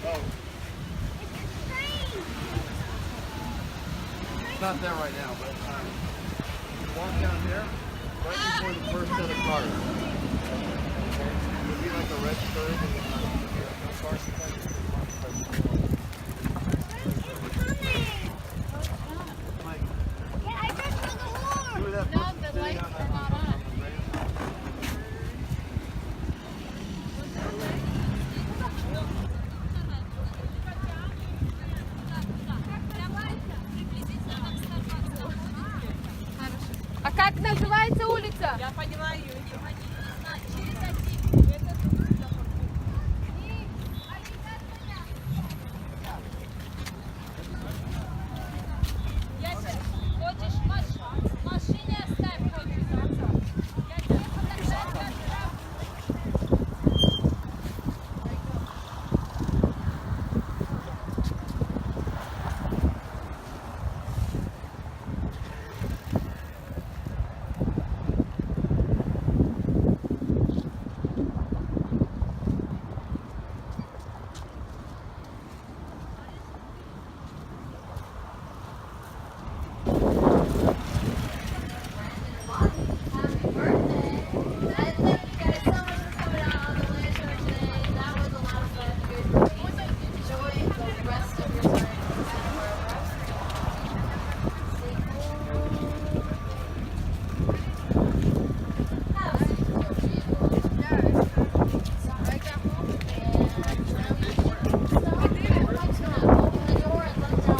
Oh. It's not there right now, but you walk down here, right before the first set of cars. Okay? It'll be like a red curve and no cars No, the lights are not on. А как называется улица? Я поняла ее.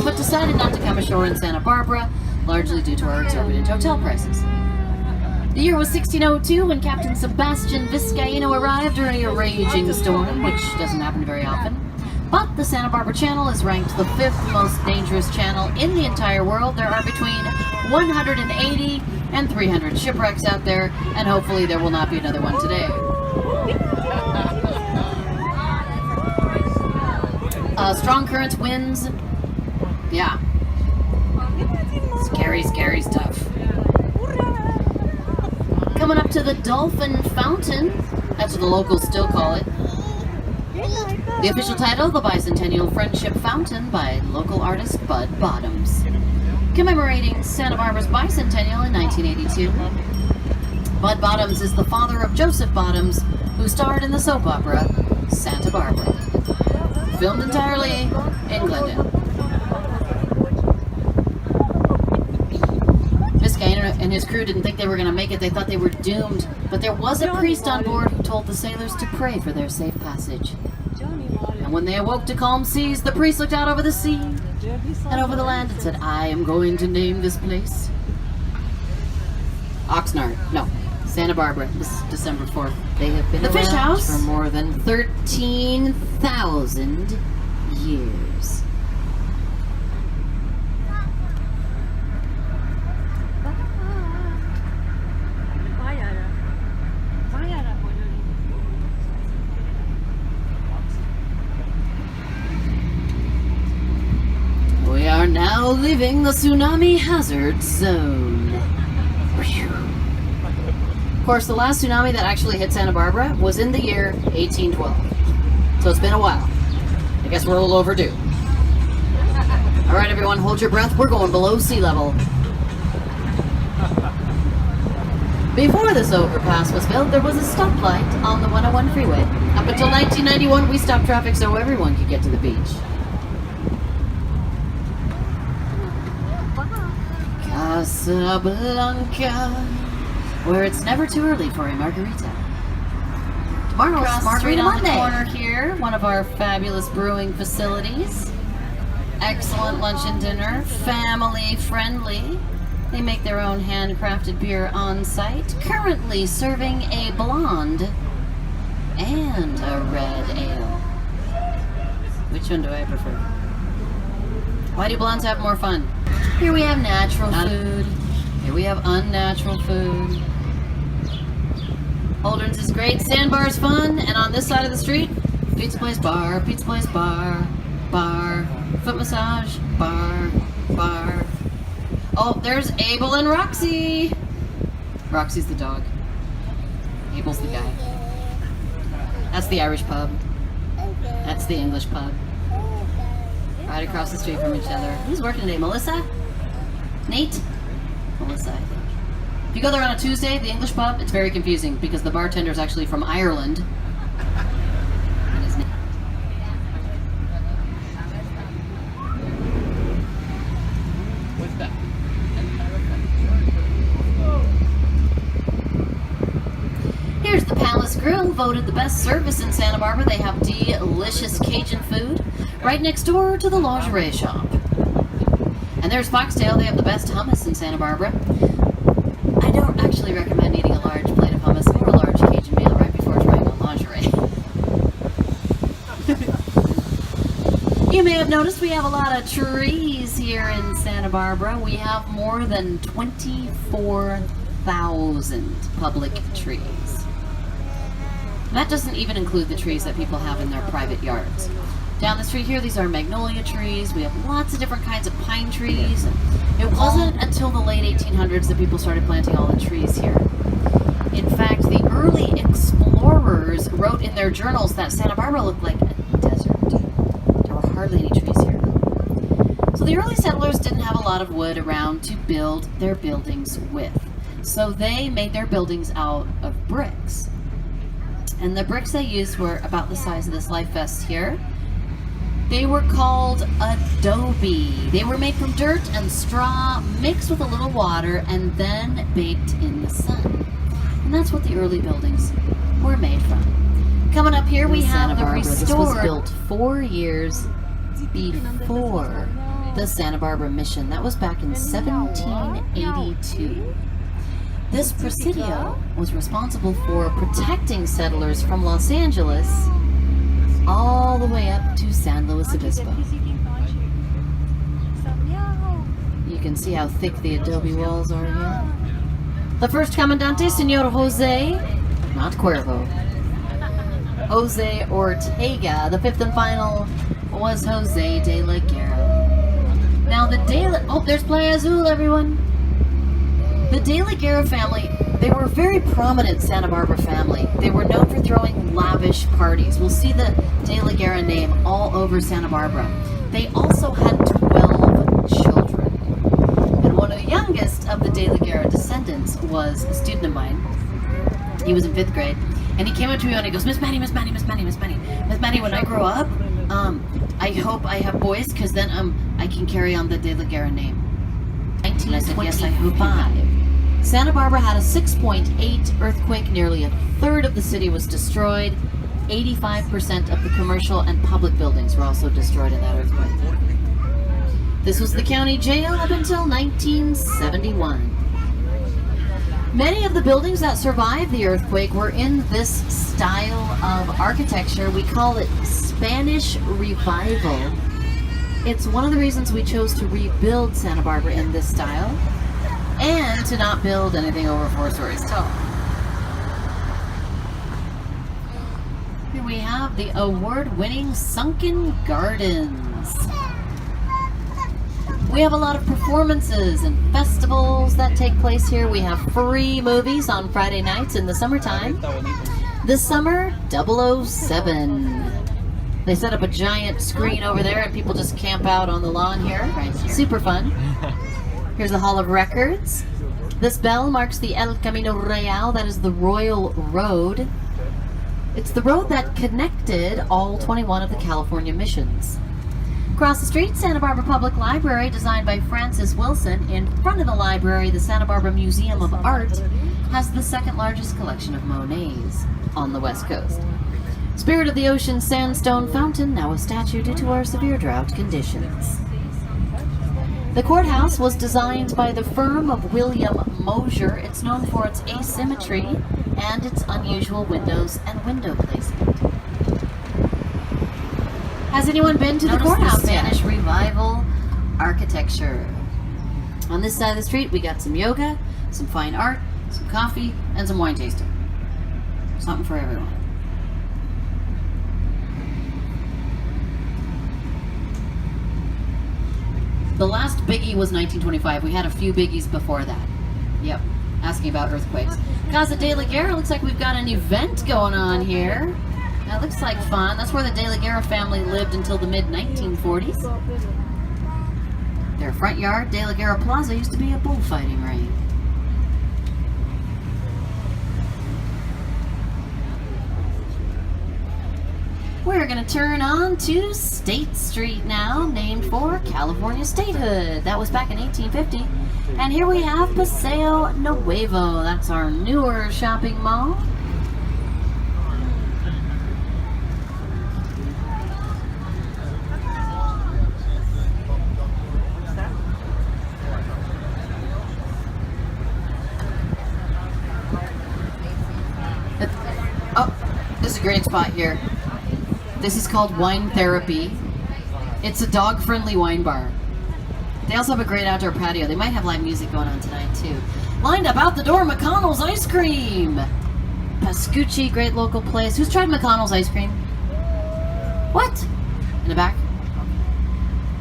But decided not to come ashore in Santa Barbara, largely due to our exorbitant hotel prices. The year was 1602 when Captain Sebastian Vizcaíno arrived during a raging storm, which doesn't happen very often. But the Santa Barbara Channel is ranked the 5th most dangerous channel in the entire world. There are between 180 and 300 shipwrecks out there, and hopefully there will not be another one today. Strong currents, winds, yeah. Scary, scary stuff. Coming up to the Dolphin Fountain, that's what the locals still call it. The official title, the Bicentennial Friendship Fountain by local artist Bud Bottoms. Commemorating Santa Barbara's bicentennial in 1982. Bud Bottoms is the father of Joseph Bottoms, who starred in the soap opera Santa Barbara. Filmed entirely in Glendon. Vizcaíno and his crew didn't think they were going to make it. They thought they were doomed. But there was a priest on board who told the sailors to pray for their safe passage. And when they awoke to calm seas, the priest looked out over the sea and over the land and said, I am going to name this place Oxnard. No, Santa Barbara. This is December 4th. They have been the Fish House for more than 13,000 years. We are now leaving the tsunami hazard zone. Of course, the last tsunami that actually hit Santa Barbara was in the year 1812. So it's been a while. I guess we're a little overdue. All right, everyone, hold your breath. We're going below sea level. Before this overpass was built, there was a stoplight on the 101 freeway. Up until 1991, we stopped traffic so everyone could get to the beach. Casablanca, where it's never too early for a margarita. Tomorrow, Margarita on the corner here, one of our fabulous brewing facilities. Excellent lunch and dinner, family friendly. They make their own handcrafted beer on site. Currently serving a blonde and a red ale. Which one do I prefer? Why do blondes have more fun? Here we have natural food. Here we have unnatural food. Holdren's is great. Sandbar's fun. And on this side of the street, pizza place, bar, pizza place, bar, bar, foot massage, bar, bar. Oh, there's Abel and Roxy. Roxy's the dog. Abel's the guy. That's the Irish pub. That's That's the English pub. Right across the street from each other. Who's working today? Melissa? Nate? Melissa, I think. If you go there on a Tuesday, the English pub, it's very confusing because the bartender's actually from Ireland. And his name. What's that? Here's the Palace Grill, voted the best service in Santa Barbara. They have delicious Cajun food right next door to the lingerie shop. And there's Foxtail. They have the best hummus in Santa Barbara. I don't actually recommend eating a large plate of hummus or a large Cajun meal right before trying on lingerie. You may have noticed we have a lot of trees here in Santa Barbara. We have more than 24,000 public trees. That doesn't even include the trees that people have in their private yards. Down the street here, these are magnolia trees. We have lots of different kinds of pine trees. It wasn't until the late 1800s that people started planting all the trees here. In fact, the early explorers wrote in their journals that Santa Barbara looked like a desert. There were hardly any trees here. So the early settlers didn't have a lot of wood around to build their buildings with. So they made their buildings out of bricks. And the bricks they used were about the size of this life vest here. They were called adobe. They were made from dirt and straw mixed with a little water and then baked in the sun. And that's what the early buildings were made from. Coming up here we have the restored. This was built 4 years before the Santa Barbara Mission. That was back in 1782. This presidio was responsible for protecting settlers from Los Angeles all the way up to San Luis Obispo. You can see how thick the adobe walls are here. The first comandante, Senor Jose, not Cuervo, Jose Ortega. The fifth and final was Jose de la Guerra. Now there's Playa Azul, everyone. The De La Guerra family, they were a very prominent Santa Barbara family. They were known for throwing lavish parties. We'll see the De La Guerra name all over Santa Barbara. They also had 12 children. And one of the youngest of the De La Guerra descendants was a student of mine. He was in 5th grade. And he came up to me and he goes, Miss Maddie, when I grow up, I hope I have boys because then I can carry on the De La Guerra name. 19, I said, yes, I hope 5. Santa Barbara had a 6.8 earthquake. Nearly a third of the city was destroyed. 85% of the commercial and public buildings were also destroyed in that earthquake. This was the county jail up until 1971. Many of the buildings that survived the earthquake were in this style of architecture. We call it Spanish Revival. It's one of the reasons we chose to rebuild Santa Barbara in this style and to not build anything over 4 stories tall. Here we have the award-winning Sunken Gardens. We have a lot of performances and festivals that take place here. We have free movies on Friday nights in the summertime. This summer, 007. They set up a giant screen over there and people just camp out on the lawn here. Super fun. Here's the Hall of Records. This bell marks the El Camino Real, that is the Royal Road. It's the road that connected all 21 of the California missions. Across the street, Santa Barbara Public Library, designed by Francis Wilson. In front of the library, the Santa Barbara Museum of Art has the second largest collection of Monets on the West Coast. Spirit of the Ocean Sandstone Fountain, now a statue due to our severe drought conditions. The courthouse was designed by the firm of William Mosier. It's known for its asymmetry and its unusual windows and window placement. Has anyone been to the courthouse yet? Spanish Revival architecture. On this side of the street, we got some yoga, some fine art, some coffee, and some wine tasting. Something for everyone. The last biggie was 1925. We had a few biggies before that. Yep, asking about earthquakes. Casa de la Guerra, looks like we've got an event going on here. That looks like fun. That's where the De La Guerra family lived until the mid-1940s. Their front yard, De La Guerra Plaza, used to be a bullfighting ring. We're going to turn on to State Street now, named for California statehood. That was back in 1850. And here we have Paseo Nuevo. That's our newer shopping mall. Oh, this is a great spot here. This is called Wine Therapy. It's a dog-friendly wine bar. They also have a great outdoor patio. They might have live music going on tonight, too. Lined up out the door, McConnell's Ice Cream. Pascucci, great local place. Who's tried McConnell's Ice Cream? What? In the back?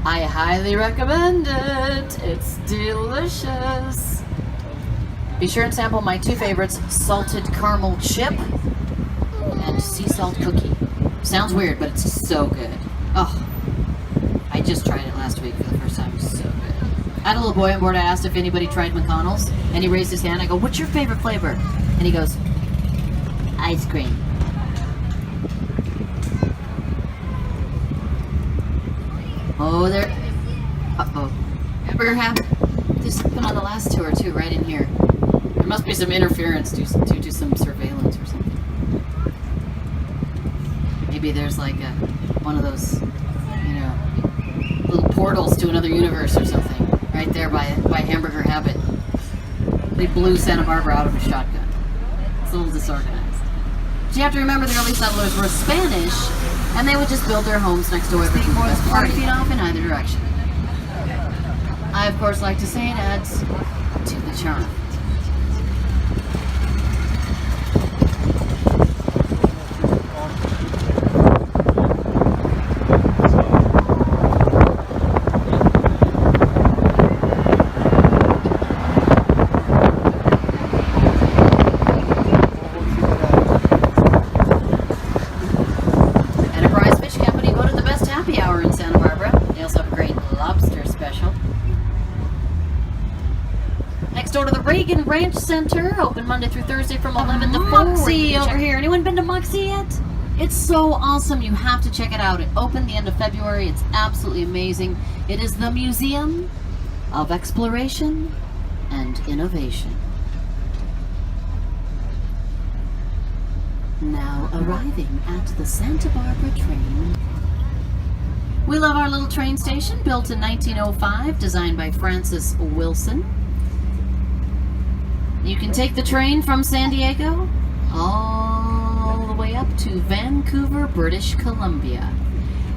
I highly recommend it. It's delicious. Be sure and sample my two favorites, salted caramel chip and sea salt cookie. Sounds weird, but it's so good. Oh, I just tried it last week for the first time. It's so good. I had a little boy on board. I asked if anybody tried McConnell's, and he raised his hand. I go, "What's your favorite flavor?" And he goes, "Ice cream." Oh, there. Uh-oh. Hamburger Habit. There's something on the last tour, too, right in here. There must be some interference due to some surveillance or something. Maybe there's like one of those, you know, little portals to another universe or something right there by Hamburger Habit. They blew Santa Barbara out of a shotgun. It's a little disorganized. But you have to remember the early settlers were Spanish, and they would just build their homes next door, being more than 40 feet off in either direction. I, of course, like to say it adds to the charm. Ranch Center, open Monday through Thursday from 11 to 4. Moxie over here. Anyone been to Moxie yet? It's so awesome. You have to check it out. It opened the end of February. It's absolutely amazing. It is the Museum of Exploration and Innovation. Now arriving at the Santa Barbara train. We love our little train station, built in 1905, designed by Francis Wilson. You can take the train from San Diego all the way up to Vancouver, British Columbia.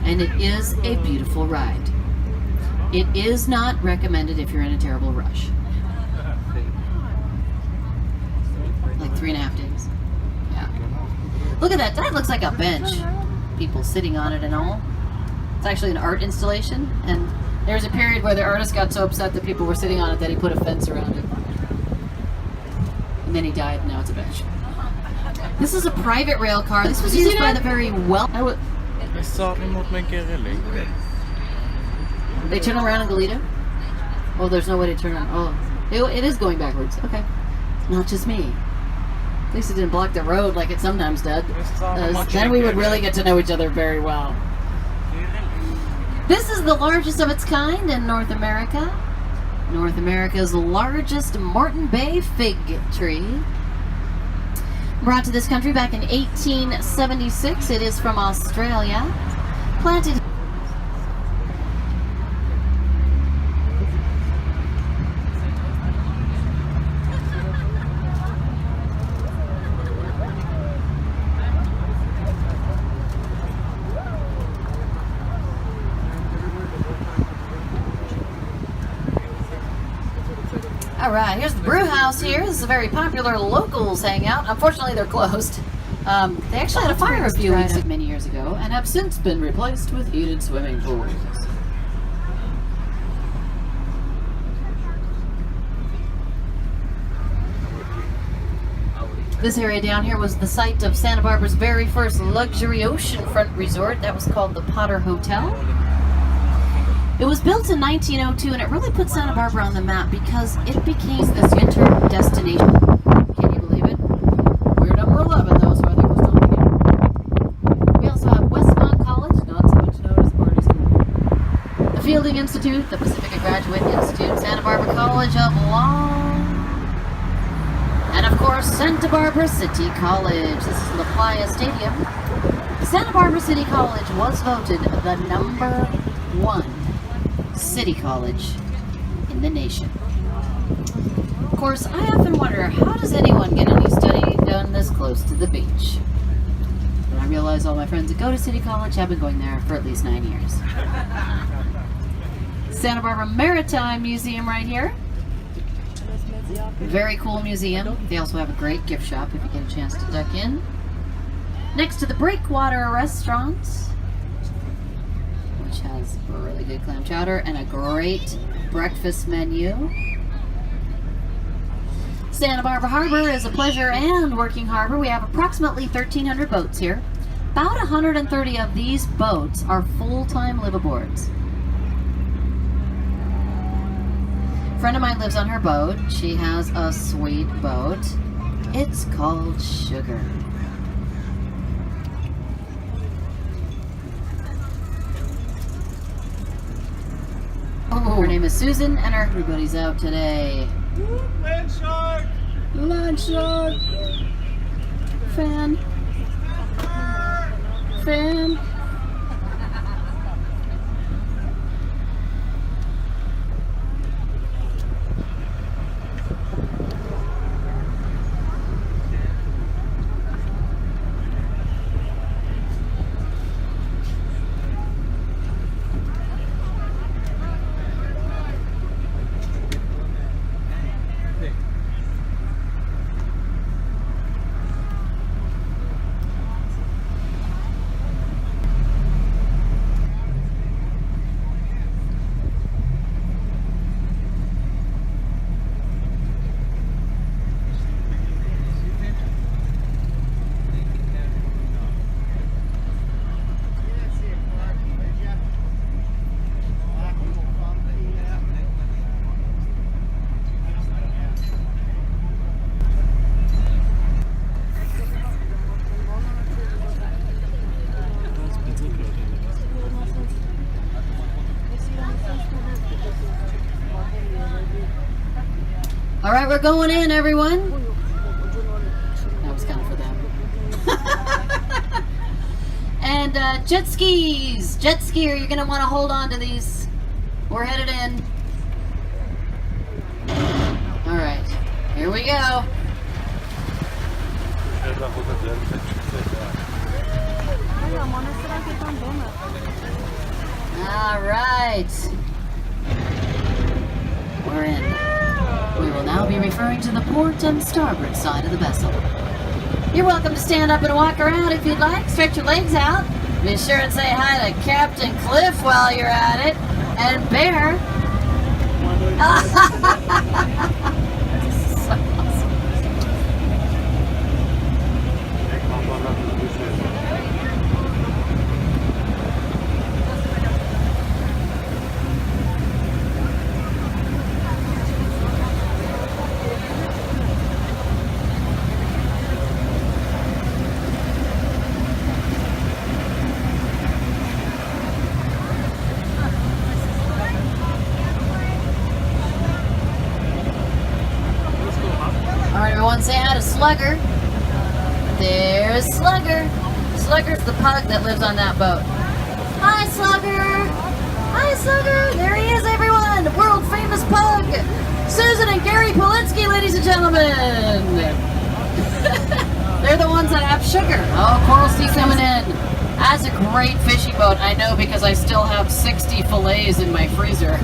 And it is a beautiful ride. It is not recommended if you're in a terrible rush. Like 3.5 days. Yeah. Look at that. That looks like a bench. People sitting on it and all. It's actually an art installation. And there was a period where the artist got so upset that people were sitting on it that he put a fence around it. And then he died, and now it's a bench. This is a private rail car. This was used by the very well. They turn around in Goleta? Oh, there's no way to turn around. Oh, it is going backwards. Okay. Not just me. At least it didn't block the road like it sometimes did. Then we would really get to know each other very well. This is the largest of its kind in North America. North America's largest Moreton Bay fig tree. Brought to this country back in 1876. It is from Australia. Planted. Alright, here's the Brewhouse here. This is a very popular locals hangout. Unfortunately, they're closed. They actually had a fire a few weeks many years ago and have since been replaced with heated swimming pools. This area down here was the site of Santa Barbara's very first luxury oceanfront resort. That was called the Potter Hotel. It was built in 1902, and it really put Santa Barbara on the map because it became this winter destination. Can you believe it? We're number 11, though, so I think we're still together. We also have Westmont College, not so much known as the party school. The Fielding Institute, the Pacifica Graduate Institute, Santa Barbara College of Law, and of course, Santa Barbara City College. This is La Playa Stadium. Santa Barbara City College was voted the number 1 city college in the nation. Of course, I often wonder, how does anyone get any study done this close to the beach? And I realize all my friends that go to City College have been going there for at least 9 years. Santa Barbara Maritime Museum right here. Very cool museum. They also have a great gift shop if you get a chance to duck in. Next to the Breakwater Restaurant, which has a really good clam chowder and a great breakfast menu. Santa Barbara Harbor is a pleasure and working harbor. We have approximately 1,300 boats here. About 130 of these boats are full-time liveaboards. A friend of mine lives on her boat. She has a sweet boat. It's called Sugar. Oh, her name is Susan, and everybody's out today. Land shark! Land shark! Fan. Fan. All right, we're going in, everyone. That was kind of for them. And jet skis. Jet skier, you're going to want to hold on to these. We're headed in. All right, here we go. All right. We're in. We will now be referring to the port and starboard side of the vessel. You're welcome to stand up and walk around if you'd like. Stretch your legs out. Be sure and say hi to Captain Cliff while you're at it. And Bear. So awesome. Say hi to Slugger. There's Slugger. Slugger's the pug that lives on that boat. Hi, Slugger. Hi, Slugger. There he is, everyone. The world famous pug. Susan and Gary Polinsky, ladies and gentlemen. They're the ones that have Sugar. Oh, Coral Sea coming in. That's a great fishing boat. I know because I still have 60 fillets in my freezer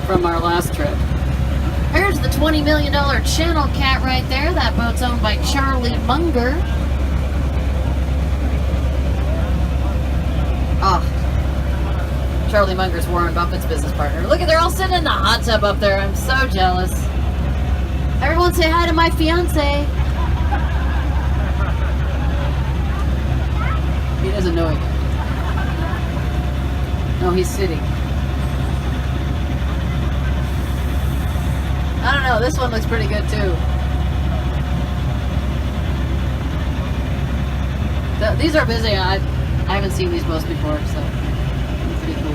from our last trip. There's the $20 million Channel Cat right there. That boat's owned by Charlie Munger. Oh, Charlie Munger's Warren Buffett's business partner. Look at, they're all sitting in the hot tub up there. I'm so jealous. Everyone say hi to my fiance. He doesn't know it. No, he's sitting. I don't know, this one looks pretty good too. These are busy. I haven't seen these boats before, so pretty cool.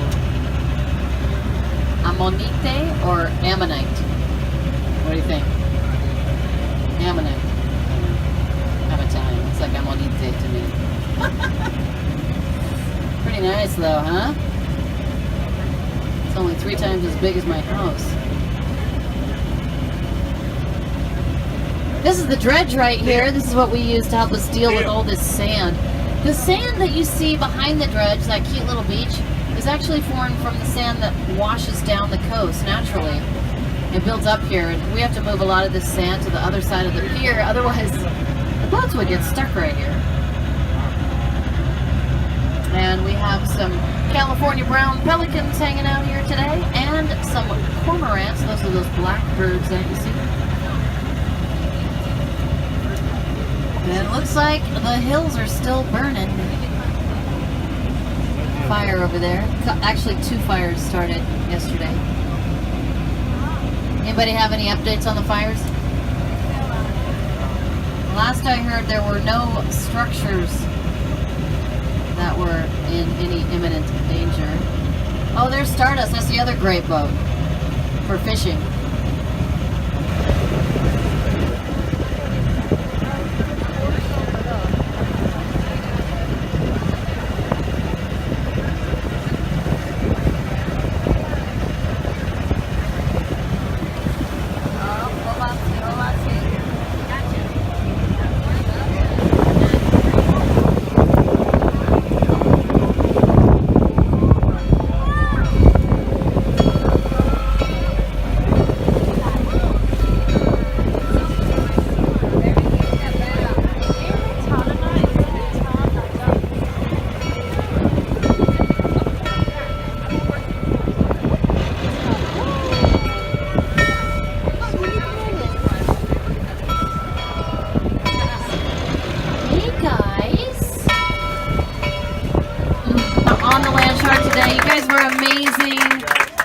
Ammonite or ammonite? What do you think? Ammonite. I'm Italian. It's like ammonite to me. Pretty nice though, huh? It's only 3 times as big as my house. This is the dredge right here. This is what we use to help us deal with all this sand. The sand that you see behind the dredge, that cute little beach, is actually formed from the sand that washes down the coast naturally. It builds up here, and we have to move a lot of this sand to the other side of the pier, otherwise the boats would get stuck right here. And we have some California brown pelicans hanging out here today, and some cormorants. Those are those black birds that you see. And it looks like the hills are still burning. Fire over there. Actually, 2 fires started yesterday. Anybody have any updates on the fires? Last I heard, there were no structures that were in any imminent danger. Oh, there's Stardust. That's the other great boat for fishing.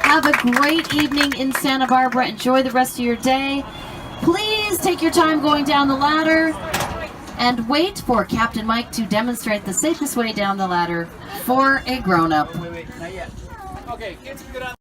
Have a great evening in Santa Barbara. Enjoy the rest of your day. Please take your time going down the ladder and wait for Captain Mike to demonstrate the safest way down the ladder for a grown-up. Wait, not yet. Okay, kids, get on.